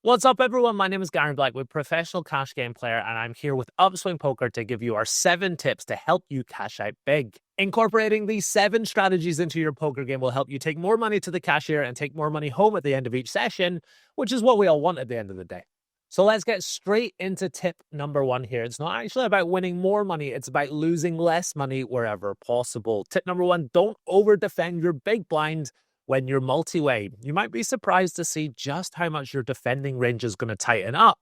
What's up, everyone? My name is Garen Blackwood, professional cash game player, and I'm here with Upswing Poker to give you our 7 tips to help you cash out big. Incorporating these 7 strategies into your poker game will help you take more money to the cashier and take more money home at the end of each session, which is what we all want at the end of the day. So let's get straight into tip number 1 here. It's not actually about winning more money, it's about losing less money wherever possible. Tip number 1, don't over-defend your big blind when you're multi-way. You might be surprised to see just how much your defending range is going to tighten up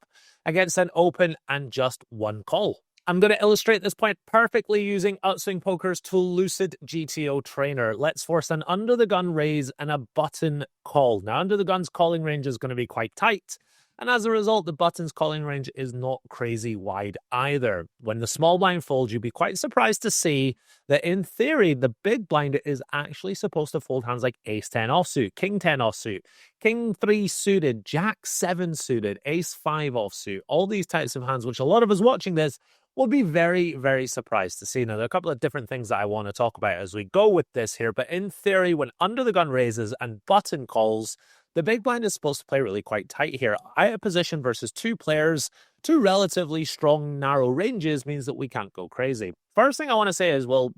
against an open and just one call. I'm going to illustrate this point perfectly using Upswing Poker's tool Lucid GTO Trainer. Let's force an under-the-gun raise and a button call. Now, under-the-gun's calling range is going to be quite tight, and as a result, the button's calling range is not crazy wide either. When the small blind folds, you'd be quite surprised to see that in theory, the big blind is actually supposed to fold hands like ace-10 offsuit, king-10 offsuit, king-3 suited, jack-7 suited, ace-5 offsuit, all these types of hands, which a lot of us watching this will be very, very surprised to see. Now, there are a couple of different things that I want to talk about as we go with this here, but in theory, when under-the-gun raises and button calls, the big blind is supposed to play really quite tight here. Out of position versus 2 players, 2 relatively strong, narrow ranges means that we can't go crazy. First thing I want to say is, well,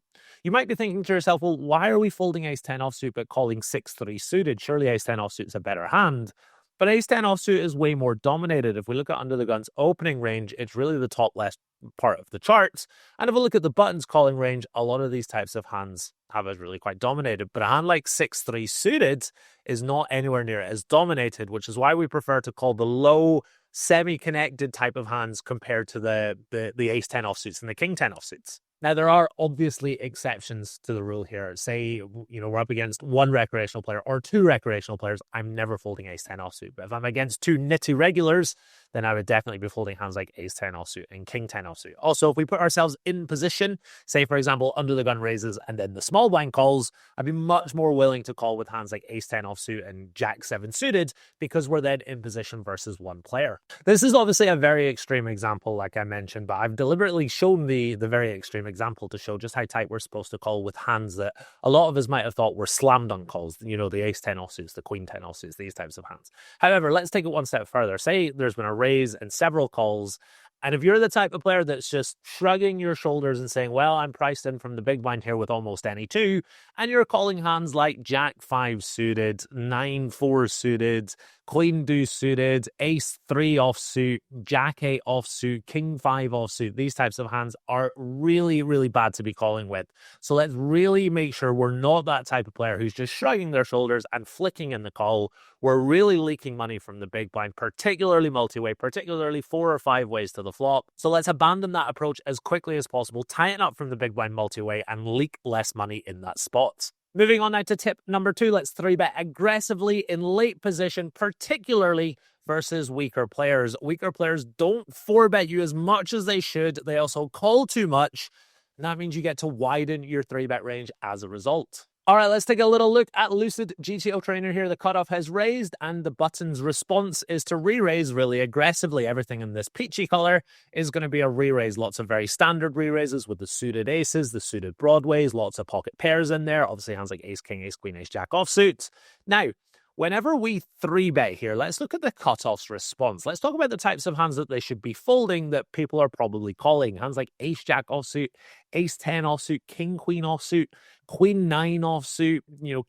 you might be thinking to yourself, well, why are we folding ace-10 offsuit but calling 6-3 suited? Surely ace-10 offsuit is a better hand. But ace-10 offsuit is way more dominated. If we look at under the gun's opening range, it's really the top left part of the charts. And if we look at the button's calling range, a lot of these types of hands have it really quite dominated. But a hand like 6-3 suited is not anywhere near as dominated, which is why we prefer to call the low semi-connected type of hands compared to the ace-10 offsuits and the king-10 offsuits. Now, there are obviously exceptions to the rule here. Say, we're up against 1 recreational player or 2 recreational players. I'm never folding ace-10 offsuit. But if I'm against 2 nitty regulars, then I would definitely be folding hands like ace-10 offsuit and king-10 offsuit. Also, if we put ourselves in position, say, for example, under the gun raises and then the small blind calls, I'd be much more willing to call with hands like ace-10 offsuit and jack-7 suited because we're then in position versus 1 player. This is obviously a very extreme example, like I mentioned, but I've deliberately shown the very extreme example to show just how tight we're supposed to call with hands that a lot of us might have thought were slam dunk calls, the ace-10 offsuits, the queen-10 offsuits, these types of hands. However, let's take it one step further. Say there's been a raise and several calls, and if you're the type of player that's just shrugging your shoulders and saying, well, I'm priced in from the big blind here with almost any 2, and you're calling hands like jack-5 suited, 9-4 suited, queen-deuce suited, ace-3 offsuit, jack-8 offsuit, king-5 offsuit, these types of hands are really, really bad to be calling with. So let's really make sure we're not that type of player who's just shrugging their shoulders and flicking in the call. We're really leaking money from the big blind, particularly multi-way, particularly 4 or 5 ways to the flop. So let's abandon that approach as quickly as possible, tighten up from the big blind multi-way, and leak less money in that spot. Moving on now to tip number 2, let's 3-bet aggressively in late position, particularly versus weaker players. Weaker players don't 4-bet you as much as they should. They also call too much, and that means you get to widen your 3-bet range as a result. All right, let's take a little look at Lucid GTO Trainer here. The cutoff has raised, and the button's response is to re-raise really aggressively. Everything in this peachy color is going to be a re-raise. Lots of very standard re-raises with the suited aces, the suited broadways, lots of pocket pairs in there. Obviously, hands like ace-king, ace-queen, ace-jack offsuits. Now, whenever we 3-bet here, let's look at the cutoff's response. Let's talk about the types of hands that they should be folding that people are probably calling. Hands like ace-jack offsuit, ace-10 offsuit, king-queen offsuit, queen-9 offsuit,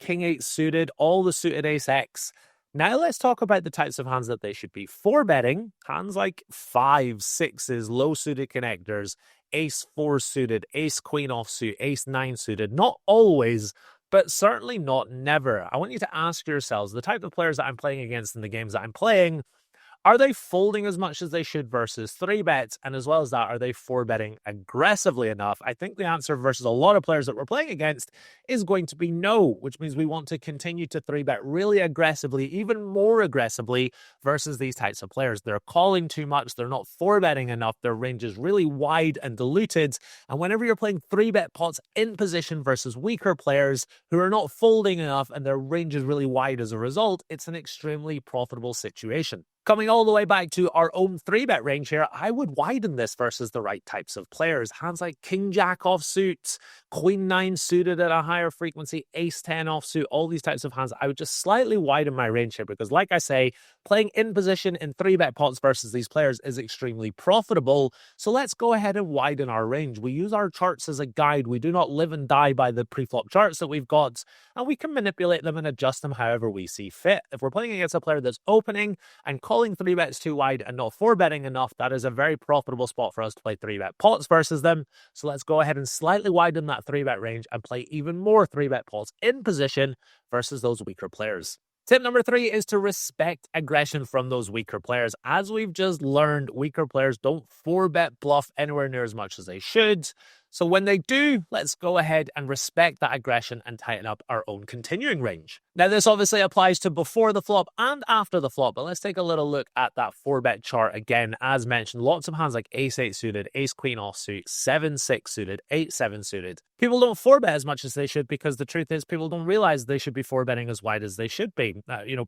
king-8 suited, all the suited ace-x. Now let's talk about the types of hands that they should be 4-betting. Hands like 5s, 6s, low-suited connectors, ace-4 suited, ace-queen offsuit, ace-9 suited. Not always, but certainly not never. I want you to ask yourselves, the type of players that I'm playing against in the games that I'm playing, are they folding as much as they should versus 3-bets? And as well as that, are they 4-betting aggressively enough? I think the answer versus a lot of players that we're playing against is going to be no, which means we want to continue to 3-bet really aggressively, even more aggressively versus these types of players. They're calling too much. They're not 4-betting enough. Their range is really wide and diluted. And whenever you're playing 3-bet pots in position versus weaker players who are not folding enough and their range is really wide as a result, it's an extremely profitable situation. Coming all the way back to our own 3-bet range here, I would widen this versus the right types of players. Hands like king-jack offsuit, queen-9 suited at a higher frequency, ace-10 offsuit, all these types of hands. I would just slightly widen my range here because, like I say, Playing in position in 3-bet pots versus these players is extremely profitable, so let's go ahead and widen our range. We use our charts as a guide. We do not live and die by the pre-flop charts that we've got, and we can manipulate them and adjust them however we see fit. If we're playing against a player that's opening and calling 3-bets too wide and not 4-betting enough, that is a very profitable spot for us to play 3-bet pots versus them. So let's go ahead and slightly widen that 3-bet range and play even more 3-bet pots in position versus those weaker players. Tip number 3 is to respect aggression from those weaker players. As we've just learned, weaker players don't 4-bet bluff anywhere near as much as they should. So when they do, let's go ahead and respect that aggression and tighten up our own continuing range. Now, this obviously applies to before the flop and after the flop, but let's take a little look at that 4-bet chart again. As mentioned, lots of hands like ace-8 suited, ace-queen offsuit, 7-6 suited, 8-7 suited. People don't 4-bet as much as they should because the truth is people don't realize they should be 4-betting as wide as they should be.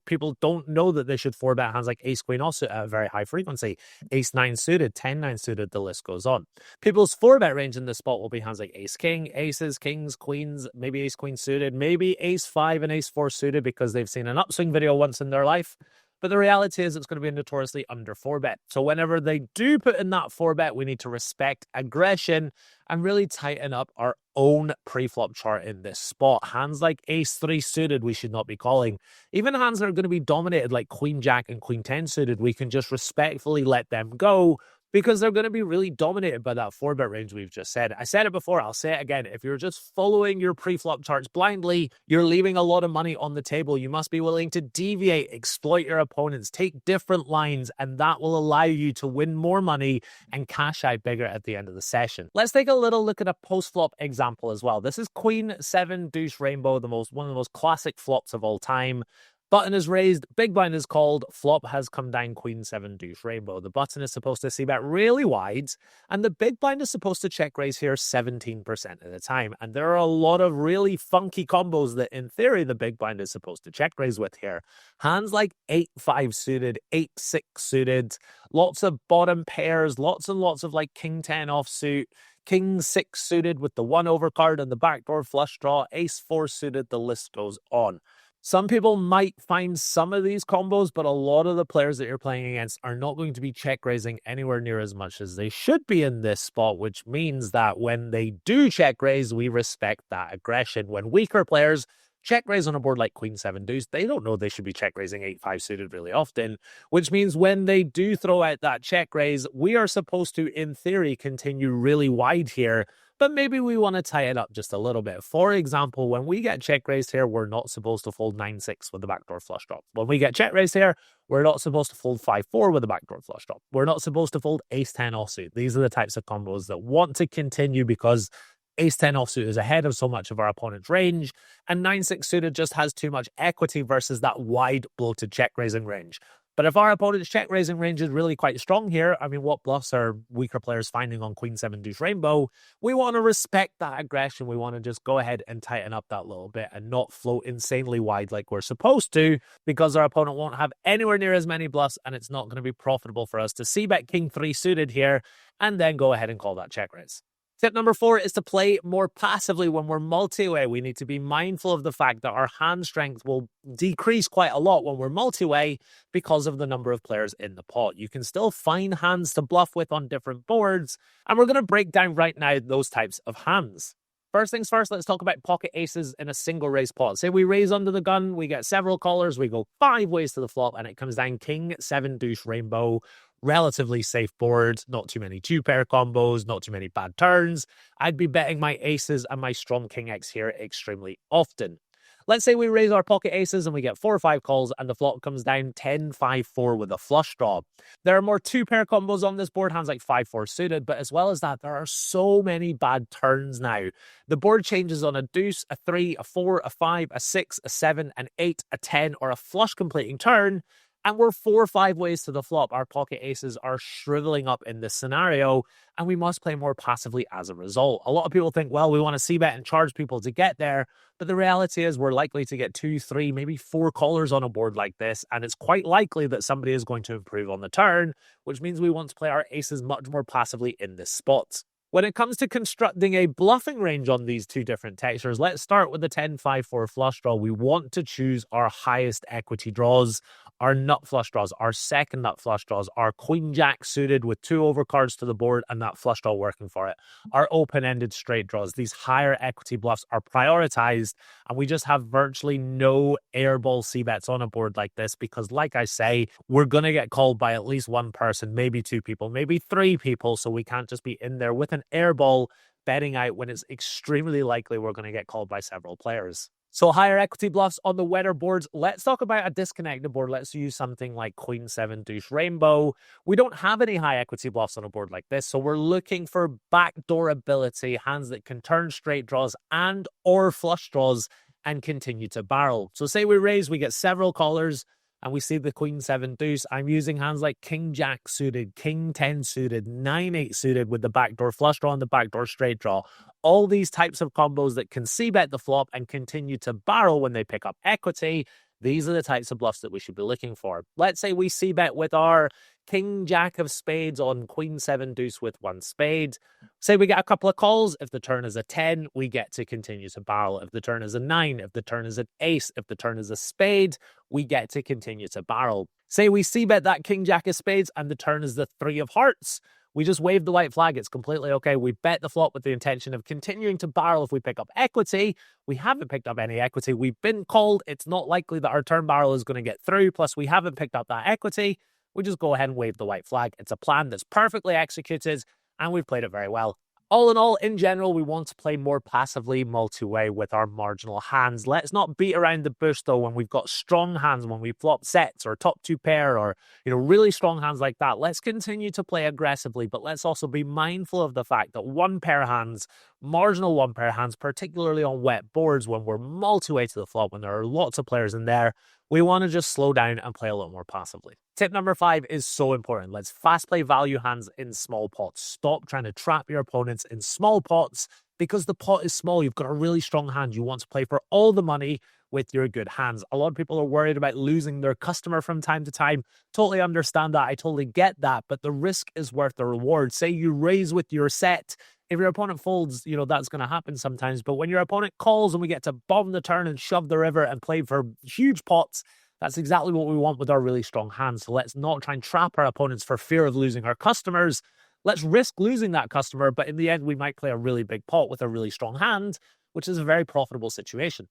People don't know that they should 4-bet hands like ace-queen offsuit at a very high frequency, ace-9 suited, 10-9 suited, the list goes on. People's 4-bet range in this spot will be hands like ace-king, aces, kings, queens, maybe ace-queen suited, maybe ace-5 and ace-4 suited because they've seen an upswing video once in their life. But the reality is it's going to be notoriously under 4-bet. So whenever they do put in that 4-bet, we need to respect aggression and really tighten up our own pre-flop chart in this spot. Hands like ace-3 suited, we should not be calling. Even hands that are going to be dominated like queen-jack and queen-10 suited, we can just respectfully let them go because they're going to be really dominated by that 4-bet range we've just said. I said it before, I'll say it again. If you're just following your pre-flop charts blindly, you're leaving a lot of money on the table. You must be willing to deviate, exploit your opponents, take different lines, and that will allow you to win more money and cash out bigger at the end of the session. Let's take a little look at a post-flop example as well. This is Queen 7 deuce rainbow, one of the most classic flops of all time. Button is raised, big blind is called, flop has come down, queen 7 deuce rainbow. The button is supposed to see bet really wide, and the big blind is supposed to check raise here 17% of the time. And there are a lot of really funky combos that, in theory, the big blind is supposed to check raise with here. Hands like 8-5 suited, 8-6 suited, lots of bottom pairs, lots and lots of like king 10 offsuit, king 6 suited with the 1 overcard and the backdoor flush draw, ace 4 suited, the list goes on. Some people might find some of these combos, but a lot of the players that you're playing against are not going to be check raising anywhere near as much as they should be in this spot, which means that when they do check raise, we respect that aggression. When weaker players check raise on a board like queen 7 deuce, they don't know they should be check raising 8-5 suited really often, which means when they do throw out that check raise, we are supposed to, in theory, continue really wide here. But maybe we want to tie it up just a little bit. For example, when we get check raised here, we're not supposed to fold 9-6 with the backdoor flush drop. When we get check raised here, we're not supposed to fold 5-4 with the backdoor flush drop. We're not supposed to fold ace-10 offsuit. These are the types of combos that want to continue because ace-10 offsuit is ahead of so much of our opponent's range, and 9-6 suited just has too much equity versus that wide bloated check raising range. But if our opponent's check raising range is really quite strong here, I mean, what bluffs are weaker players finding on queen 7 deuce rainbow? We want to respect that aggression. We want to just go ahead and tighten up that little bit and not float insanely wide like we're supposed to, because our opponent won't have anywhere near as many bluffs, and it's not going to be profitable for us to c-bet king 3 suited here and then go ahead and call that check raise. Tip number 4 is to play more passively when we're multi-way. We need to be mindful of the fact that our hand strength will decrease quite a lot when we're multi-way because of the number of players in the pot. You can still find hands to bluff with on different boards, and we're going to break down right now those types of hands. First things first, let's talk about pocket aces in a single raise pot. Say we raise under the gun, we get several callers, we go 5 ways to the flop, and it comes down king 7 deuce rainbow. Relatively safe board, not too many 2-pair combos, not too many bad turns. I'd be betting my aces and my strong king X here extremely often. Let's say we raise our pocket aces and we get 4 or 5 calls and the flop comes down 10-5-4 with a flush draw. There are more 2-pair combos on this board, hands like 5-4 suited, but as well as that, there are so many bad turns now. The board changes on a deuce, a 3, a 4, a 5, a 6, a 7, an 8, a 10, or a flush completing turn. And we're 4 or 5 ways to the flop. Our pocket aces are shriveling up in this scenario, and we must play more passively as a result. A lot of people think, well, we want to c-bet and charge people to get there, but the reality is we're likely to get 2, 3, maybe 4 callers on a board like this, and it's quite likely that somebody is going to improve on the turn, which means we want to play our aces much more passively in this spot. When it comes to constructing a bluffing range on these two different textures, let's start with the 10-5-4 flush draw. We want to choose our highest equity draws our nut flush draws, our second nut flush draws, our queen jack suited with 2 overcards to the board and that flush draw working for it, our open-ended straight draws. These higher equity bluffs are prioritized, and we just have virtually no airball c-bets on a board like this because, like I say, we're going to get called by at least one person, maybe 2 people, maybe 3 people, so we can't just be in there with an airball betting out when it's extremely likely we're going to get called by several players. So higher equity bluffs on the weather boards. Let's talk about a disconnected board. Let's use something like Queen 7 Deuce Rainbow. We don't have any high equity bluffs on a board like this, so we're looking for backdoor ability, hands that can turn straight draws and or flush draws and continue to barrel. So say we raise, we get several callers, and we see the Queen 7 Deuce. I'm using hands like King Jack suited, King 10 suited, 9-8 suited with the backdoor flush draw and the backdoor straight draw. All these types of combos that can c-bet the flop and continue to barrel when they pick up equity. These are the types of bluffs that we should be looking for. Let's say we c-bet with our King Jack of spades on Queen 7 Deuce with 1 spade. Say we get a couple of calls. If the turn is a 10, we get to continue to barrel. If the turn is a 9, if the turn is an ace, if the turn is a spade, we get to continue to barrel. Say we c-bet that King Jack of spades and the turn is the 3 of hearts. We just wave the white flag. It's completely okay. We bet the flop with the intention of continuing to barrel if we pick up equity. We haven't picked up any equity. We've been called. It's not likely that our turn barrel is going to get through. Plus, we haven't picked up that equity. We just go ahead and wave the white flag. It's a plan that's perfectly executed, and we've played it very well. All in all, in general, we want to play more passively multi-way with our marginal hands. Let's not beat around the bush, though, when we've got strong hands, when we flop sets or top 2 pair or, really strong hands like that. Let's continue to play aggressively, but let's also be mindful of the fact that 1 pair hands, marginal 1 pair hands, particularly on wet boards when we're multi-way to the flop, when there are lots of players in there, we want to just slow down and play a little more passively. Tip number 5 is so important. Let's fast play value hands in small pots. Stop trying to trap your opponents in small pots because the pot is small. You've got a really strong hand. You want to play for all the money with your good hands. A lot of people are worried about losing their customer from time to time. Totally understand that. I totally get that. But the risk is worth the reward. Say you raise with your set. If your opponent folds, that's going to happen sometimes. But when your opponent calls and we get to bomb the turn and shove the river and play for huge pots, that's exactly what we want with our really strong hands. So let's not try and trap our opponents for fear of losing our customers. Let's risk losing that customer, but in the end, we might play a really big pot with a really strong hand, which is a very profitable situation.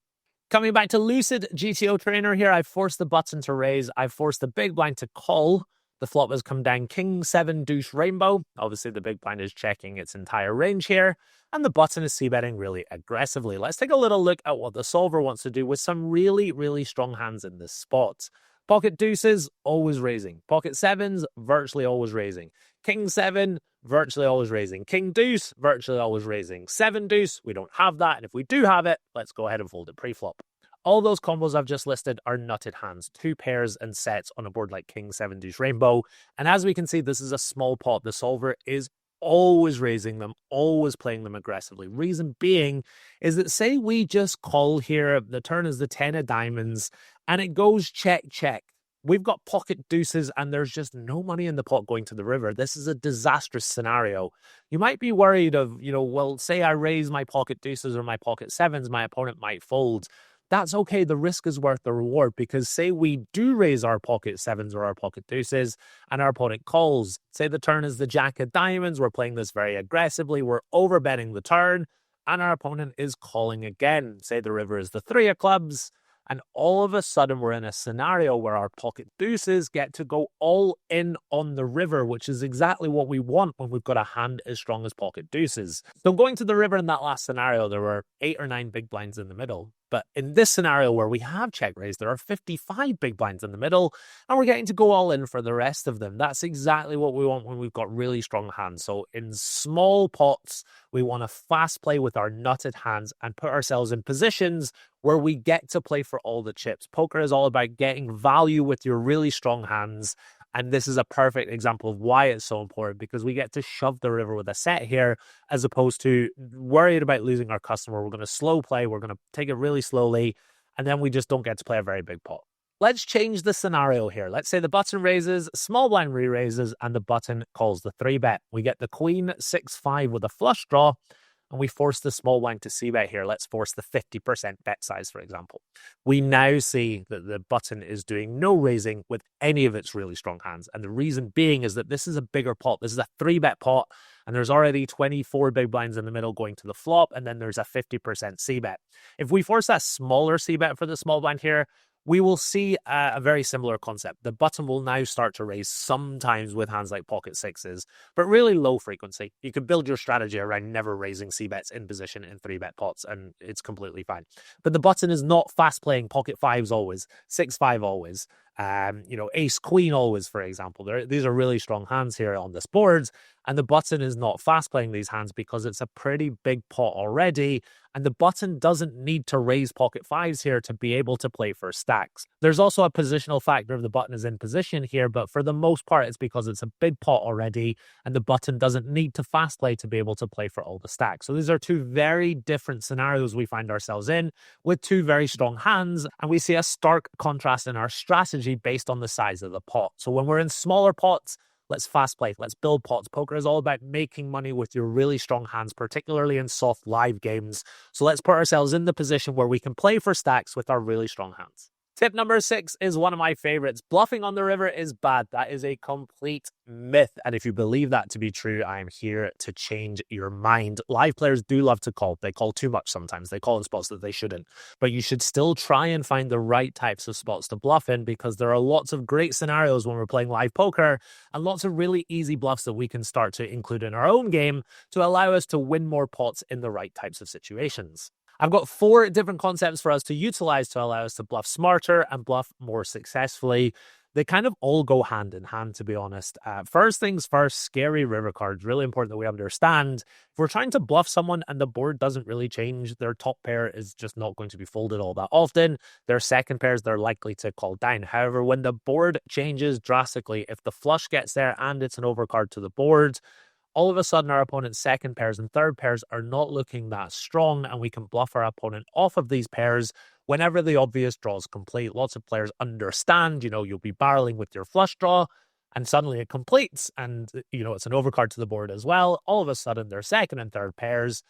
Coming back to Lucid GTO Trainer here, I've forced the button to raise. I've forced the big blind to call. The flop has come down King 7 Deuce Rainbow. Obviously, the big blind is checking its entire range here, and the button is c-betting really aggressively. Let's take a little look at what the solver wants to do with some really, really strong hands in this spot. Pocket deuces, always raising. Pocket sevens, virtually always raising. King 7, virtually always raising. King deuce, virtually always raising. 7 deuce, we don't have that, and if we do have it, let's go ahead and fold it pre-flop. All those combos I've just listed are nutted hands, 2 pairs and sets on a board like King 7 Deuce Rainbow. And as we can see, this is a small pot. The solver is always raising them, always playing them aggressively. Reason being is that say we just call here, the turn is the 10 of diamonds, and it goes check, check. We've got pocket deuces and there's just no money in the pot going to the river. This is a disastrous scenario. You might be worried of, well, say I raise my pocket deuces or my pocket sevens, my opponent might fold. That's okay. The risk is worth the reward because say we do raise our pocket sevens or our pocket deuces and our opponent calls. Say the turn is the jack of diamonds. We're playing this very aggressively. We're overbetting the turn and our opponent is calling again. Say the river is the 3 of clubs. And all of a sudden, we're in a scenario where our pocket deuces get to go all in on the river, which is exactly what we want when we've got a hand as strong as pocket deuces. So going to the river in that last scenario, there were 8 or 9 big blinds in the middle. But in this scenario where we have check raised, there are 55 big blinds in the middle, and we're getting to go all in for the rest of them. That's exactly what we want when we've got really strong hands. So in small pots, we want to fast play with our nutted hands and put ourselves in positions where we get to play for all the chips. Poker is all about getting value with your really strong hands. And this is a perfect example of why it's so important because we get to shove the river with a set here as opposed to worried about losing our customer. We're going to slow play. We're going to take it really slowly. And then we just don't get to play a very big pot. Let's change the scenario here. Let's say the button raises, small blind re-raises, and the button calls the 3-bet. We get the queen 6-5 with a flush draw. and we force the small blind to c-bet here, let's force the 50% bet size, for example. We now see that the button is doing no raising with any of its really strong hands. And the reason being is that this is a bigger pot. This is a 3-bet pot, and there's already 24 big blinds in the middle going to the flop, and then there's a 50% c-bet. If we force that smaller c-bet for the small blind here, we will see a very similar concept. The button will now start to raise sometimes with hands like pocket sixes, but really low frequency. You can build your strategy around never raising c-bets in position in 3-bet pots, and it's completely fine. But the button is not fast playing pocket fives always, 6-5 always, ace queen always, for example. These are really strong hands here on this board, and the button is not fast playing these hands because it's a pretty big pot already, and the button doesn't need to raise pocket fives here to be able to play for stacks. There's also a positional factor if the button is in position here, but for the most part, it's because it's a big pot already, and the button doesn't need to fast play to be able to play for all the stacks. So these are two very different scenarios we find ourselves in with two very strong hands, and we see a stark contrast in our strategy based on the size of the pot. So when we're in smaller pots, let's fast play, let's build pots. Poker is all about making money with your really strong hands, particularly in soft live games. So let's put ourselves in the position where we can play for stacks with our really strong hands. Tip number 6 is one of my favorites. Bluffing on the river is bad. That is a complete myth. And if you believe that to be true, I am here to change your mind. Live players do love to call. They call too much sometimes. They call in spots that they shouldn't. But you should still try and find the right types of spots to bluff in, because there are lots of great scenarios when we're playing live poker and lots of really easy bluffs that we can start to include in our own game to allow us to win more pots in the right types of situations. I've got 4 different concepts for us to utilize to allow us to bluff smarter and bluff more successfully. They kind of all go hand in hand, to be honest. First things first, scary river cards. Really important that we understand. If we're trying to bluff someone and the board doesn't really change, their top pair is just not going to be folded all that often. Their second pairs, they're likely to call down. However, when the board changes drastically, if the flush gets there and it's an overcard to the board, all of a sudden our opponent's second pairs and third pairs are not looking that strong, and we can bluff our opponent off of these pairs whenever the obvious draw is complete. Lots of players understand, you'll be barreling with your flush draw, and suddenly it completes, and, it's an overcard to the board as well. All of a sudden, their second and third pairs,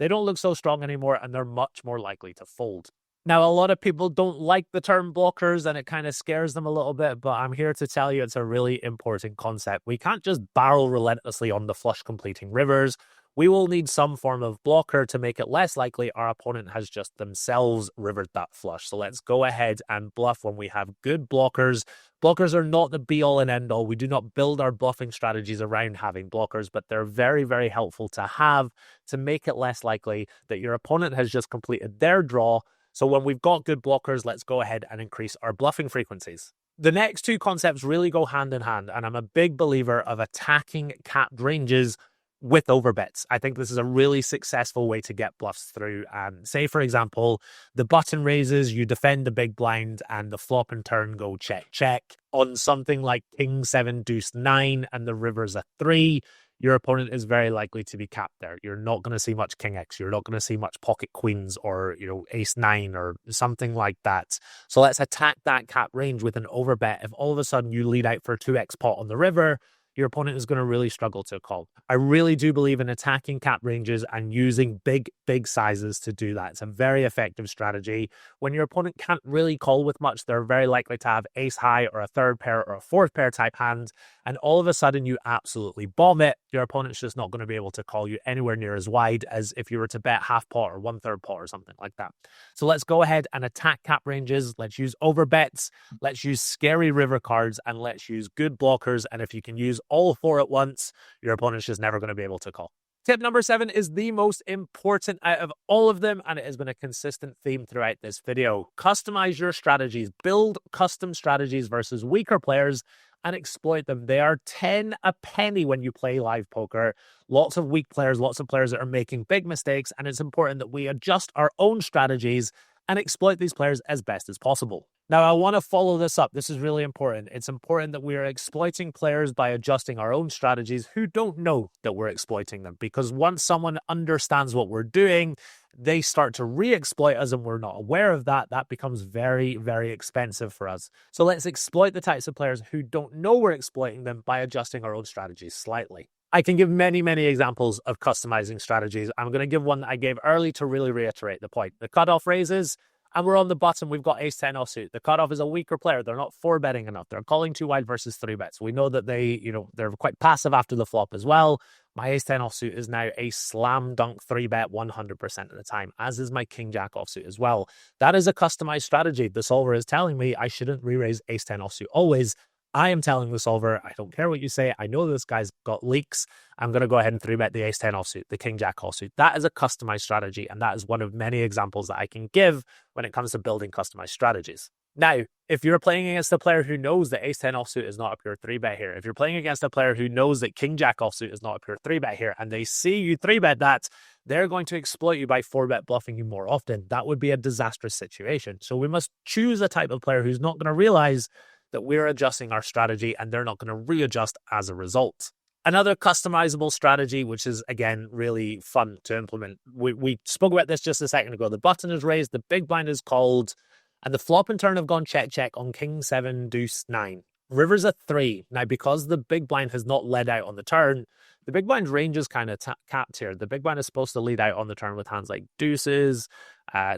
they don't look so strong anymore, and they're much more likely to fold. Now, a lot of people don't like the term blockers, and it kind of scares them a little bit, but I'm here to tell you it's a really important concept. We can't just barrel relentlessly on the flush completing rivers. We will need some form of blocker to make it less likely our opponent has just themselves rivered that flush. So let's go ahead and bluff when we have good blockers. Blockers are not the be-all and end-all. We do not build our bluffing strategies around having blockers, but they're very, very helpful to have to make it less likely that your opponent has just completed their draw. So when we've got good blockers, let's go ahead and increase our bluffing frequencies. The next 2 concepts really go hand in hand, and I'm a big believer of attacking capped ranges with overbets. I think this is a really successful way to get bluffs through. Say, for example, the button raises, you defend the big blind, and the flop and turn go check, check. On something like King 7, Deuce 9, and the river's a 3, your opponent is very likely to be capped there. You're not going to see much King X. You're not going to see much pocket queens or, Ace 9 or something like that. So let's attack that cap range with an overbet. If all of a sudden you lead out for 2x pot on the river, your opponent is going to really struggle to call. I really do believe in attacking cap ranges and using big sizes to do that. It's a very effective strategy. When your opponent can't really call with much, they're very likely to have ace high or a third pair or a fourth pair type hand, and all of a sudden you absolutely bomb it. Your opponent's just not going to be able to call you anywhere near as wide as if you were to bet half pot or 1/3 pot or something like that. So let's go ahead and attack cap ranges. Let's use overbets. Let's use scary river cards, and let's use good blockers. And if you can use all 4 at once, your opponent's just never going to be able to call. Tip number 7 is the most important out of all of them, and it has been a consistent theme throughout this video. Customize your strategies. Build custom strategies versus weaker players and exploit them. They are 10 a penny when you play live poker. Lots of weak players, lots of players that are making big mistakes, and it's important that we adjust our own strategies and exploit these players as best as possible. Now, I want to follow this up. This is really important. It's important that we are exploiting players by adjusting our own strategies who don't know that we're exploiting them. Because once someone understands what we're doing, they start to re-exploit us and we're not aware of that. That becomes very, very expensive for us. So let's exploit the types of players who don't know we're exploiting them by adjusting our own strategies slightly. I can give many, many examples of customizing strategies. I'm going to give one that I gave early to really reiterate the point. The cutoff raises, and we're on the button. We've got ace-10 offsuit. The cutoff is a weaker player. They're not 4-betting enough. They're calling too wide versus 3-bets. We know that they're quite passive after the flop as well. My ace-10 offsuit is now a slam dunk 3-bet 100% of the time, as is my king-jack offsuit as well. That is a customized strategy. The solver is telling me I shouldn't re-raise ace-10 offsuit always. I am telling the solver, I don't care what you say. I know this guy's got leaks. I'm going to go ahead and 3-bet the ace-10 offsuit, the king-jack offsuit. That is a customized strategy, and that is one of many examples that I can give when it comes to building customized strategies. Now, if you're playing against a player who knows that ace-10 offsuit is not a pure 3-bet here, if you're playing against a player who knows that king-jack offsuit is not a pure 3-bet here, and they see you 3-bet that, they're going to exploit you by 4-bet bluffing you more often. That would be a disastrous situation. So we must choose a type of player who's not going to realize that we're adjusting our strategy and they're not going to readjust as a result. Another customizable strategy, which is, again, really fun to implement. We spoke about this just a second ago. The button is raised, the big blind is called, and the flop and turn have gone check on king 7, deuce 9. River's a 3. Now, because the big blind has not led out on the turn, the big blind range is kind of capped here. The big blind is supposed to lead out on the turn with hands like deuces,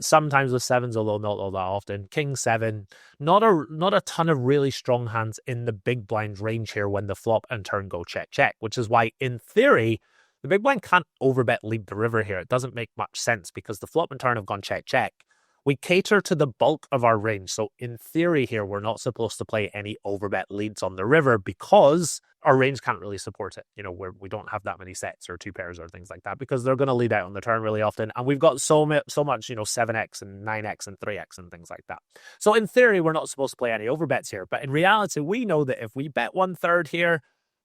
sometimes with 7s, although not all that often. King 7, not a ton of really strong hands in the big blind range here when the flop and turn go check, which is why, in theory, the big blind can't overbet lead the river here. It doesn't make much sense because the flop and turn have gone check. We cater to the bulk of our range. So in theory here, we're not supposed to play any overbet leads on the river because our range can't really support it. We don't have that many sets or 2 pairs or things like that because they're going to lead out on the turn really often. And we've got so much, 7x and 9x and 3x and things like that. So in theory, we're not supposed to play any overbets here. But in reality, we know that if we bet 1/3 here,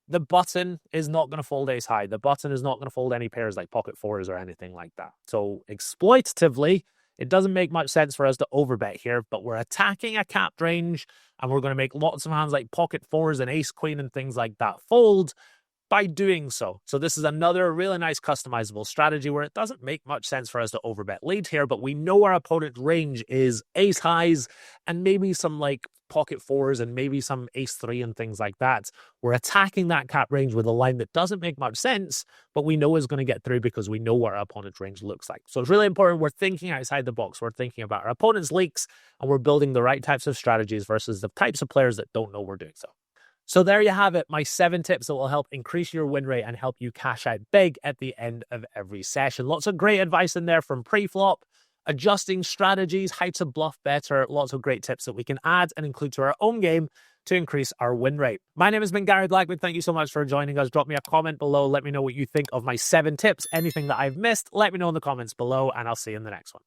the button is not going to fold ace high. The button is not going to fold any pairs like pocket 4s or anything like that. So exploitatively, it doesn't make much sense for us to overbet here, but we're attacking a capped range and we're going to make lots of hands like pocket 4s and ace queen and things like that fold by doing so. So this is another really nice customizable strategy where it doesn't make much sense for us to overbet lead here, but we know our opponent's range is ace highs and maybe some like pocket 4s and maybe some ace 3 and things like that. We're attacking that cap range with a line that doesn't make much sense, but we know is going to get through because we know what our opponent's range looks like. So it's really important we're thinking outside the box. We're thinking about our opponent's leaks and we're building the right types of strategies versus the types of players that don't know we're doing so. So there you have it, my 7 tips that will help increase your win rate and help you cash out big at the end of every session. Lots of great advice in there from pre-flop, adjusting strategies, how to bluff better, lots of great tips that we can add and include to our own game to increase our win rate. My name has been Gary Blackwood. Thank you so much for joining us. Drop me a comment below. Let me know what you think of my 7 tips. Anything that I've missed, let me know in the comments below, and I'll see you in the next one.